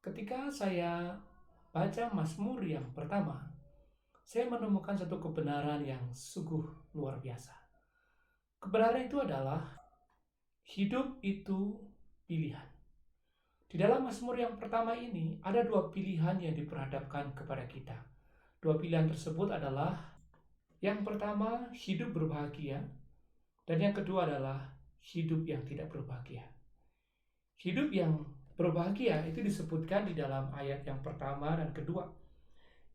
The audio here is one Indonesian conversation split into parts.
Ketika saya baca Mazmur yang pertama, saya menemukan satu kebenaran yang sungguh luar biasa. Kebenaran itu adalah hidup itu pilihan. Di dalam Mazmur yang pertama ini ada dua pilihan yang diperhadapkan kepada kita. Dua pilihan tersebut adalah yang pertama hidup berbahagia dan yang kedua adalah hidup yang tidak berbahagia. Hidup yang berbahagia itu disebutkan di dalam ayat yang pertama dan kedua,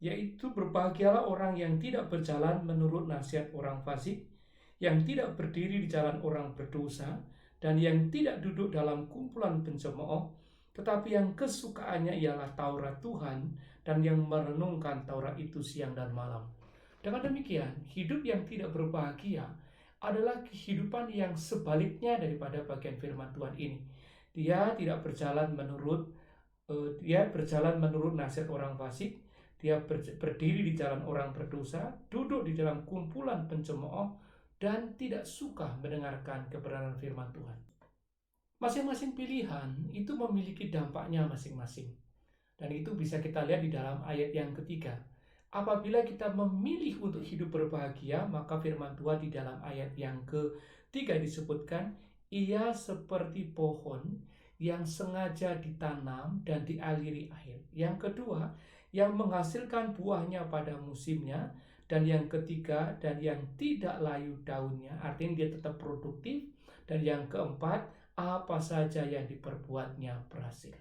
yaitu berbahagialah orang yang tidak berjalan menurut nasihat orang fasik, yang tidak berdiri di jalan orang berdosa, dan yang tidak duduk dalam kumpulan pencemooh, tetapi yang kesukaannya ialah Taurat Tuhan, dan yang merenungkan Taurat itu siang dan malam. Dengan demikian, hidup yang tidak berbahagia adalah kehidupan yang sebaliknya daripada bagian firman Tuhan ini. Dia tidak berjalan menurut nasihat orang fasik. Dia berdiri di jalan orang berdosa, duduk di dalam kumpulan pencemooh, dan tidak suka mendengarkan kebenaran firman Tuhan. Masing-masing pilihan itu memiliki dampaknya masing-masing. Dan itu bisa kita lihat di dalam ayat yang ketiga. Apabila kita memilih untuk hidup berbahagia, maka firman Tuhan di dalam ayat yang ketiga disebutkan, ia seperti pohon yang sengaja ditanam dan dialiri air. Yang kedua, yang menghasilkan buahnya pada musimnya. Dan yang ketiga, dan yang tidak layu daunnya, artinya dia tetap produktif. Dan yang keempat, apa saja yang diperbuatnya berhasil.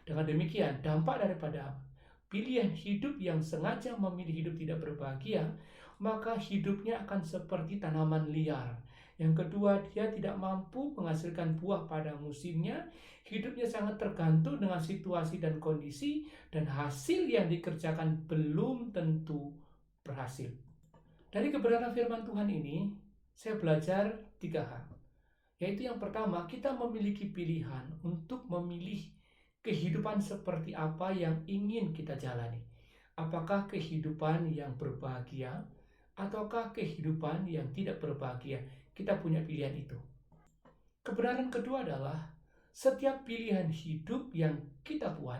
Dengan demikian, dampak daripada pilihan hidup yang sengaja memilih hidup tidak berbahagia, maka hidupnya akan seperti tanaman liar. Yang kedua, dia tidak mampu menghasilkan buah pada musimnya. Hidupnya sangat tergantung dengan situasi dan kondisi, dan hasil yang dikerjakan belum tentu berhasil. Dari kebenaran firman Tuhan ini, saya belajar 3 hal. Yaitu yang pertama, kita memiliki pilihan untuk memilih kehidupan seperti apa yang ingin kita jalani. Apakah kehidupan yang berbahagia ataukah kehidupan yang tidak berbahagia? Kita punya pilihan itu. Kebenaran kedua adalah setiap pilihan hidup yang kita buat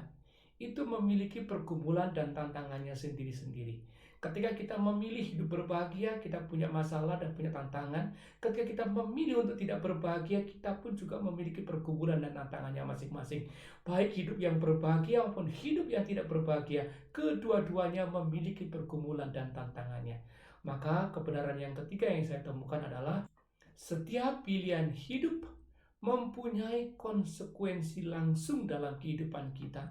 itu memiliki pergumulan dan tantangannya sendiri-sendiri. Ketika kita memilih hidup berbahagia, kita punya masalah dan punya tantangan. Ketika kita memilih untuk tidak berbahagia, kita pun juga memiliki pergumulan dan tantangannya masing-masing. Baik hidup yang berbahagia maupun hidup yang tidak berbahagia, kedua-duanya memiliki pergumulan dan tantangannya. Maka kebenaran yang ketiga yang saya temukan adalah setiap pilihan hidup mempunyai konsekuensi langsung dalam kehidupan kita,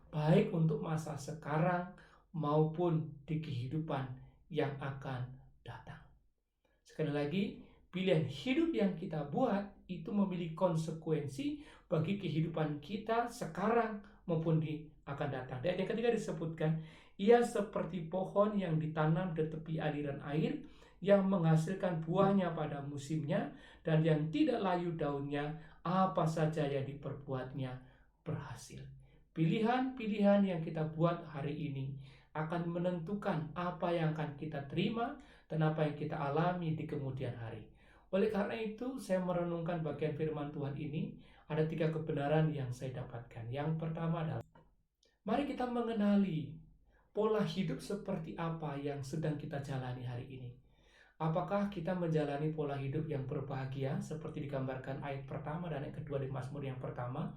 baik untuk masa sekarang maupun di kehidupan yang akan datang. Sekali lagi, pilihan hidup yang kita buat itu memiliki konsekuensi bagi kehidupan kita sekarang maupun di akan datang. Dan yang ketiga disebutkan, ia seperti pohon yang ditanam di tepi aliran air, yang menghasilkan buahnya pada musimnya, dan yang tidak layu daunnya, apa saja yang diperbuatnya berhasil. Pilihan-pilihan yang kita buat hari ini akan menentukan apa yang akan kita terima dan apa yang kita alami di kemudian hari. Oleh karena itu, saya merenungkan bagian firman Tuhan ini, ada 3 kebenaran yang saya dapatkan. Yang pertama adalah, mari kita mengenali pola hidup seperti apa yang sedang kita jalani hari ini. Apakah kita menjalani pola hidup yang berbahagia seperti digambarkan ayat pertama dan ayat kedua di Mazmur yang pertama?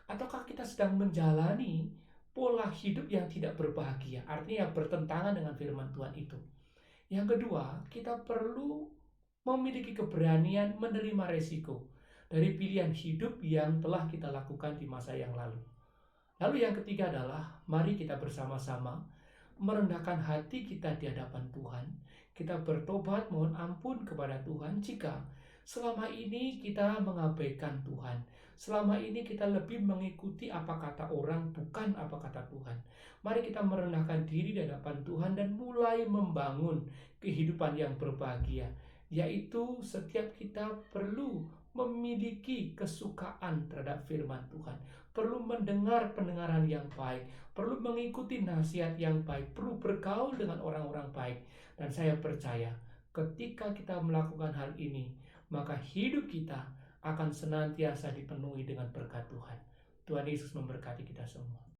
Ataukah kita sedang menjalani pola hidup yang tidak berbahagia, artinya bertentangan dengan firman Tuhan itu? Yang kedua, kita perlu memiliki keberanian menerima resiko dari pilihan hidup yang telah kita lakukan di masa yang lalu. Lalu yang ketiga adalah, mari kita bersama-sama merendahkan hati kita di hadapan Tuhan. Kita bertobat, mohon ampun kepada Tuhan jika selama ini kita mengabaikan Tuhan. Selama ini kita lebih mengikuti apa kata orang, bukan apa kata Tuhan. Mari kita merendahkan diri di hadapan Tuhan dan mulai membangun kehidupan yang berbahagia. Yaitu setiap kita perlu memiliki kesukaan terhadap firman Tuhan, perlu mendengar pendengaran yang baik, perlu mengikuti nasihat yang baik, perlu bergaul dengan orang-orang baik. Dan saya percaya ketika kita melakukan hal ini, maka hidup kita akan senantiasa dipenuhi dengan berkat Tuhan. Tuhan Yesus memberkati kita semua.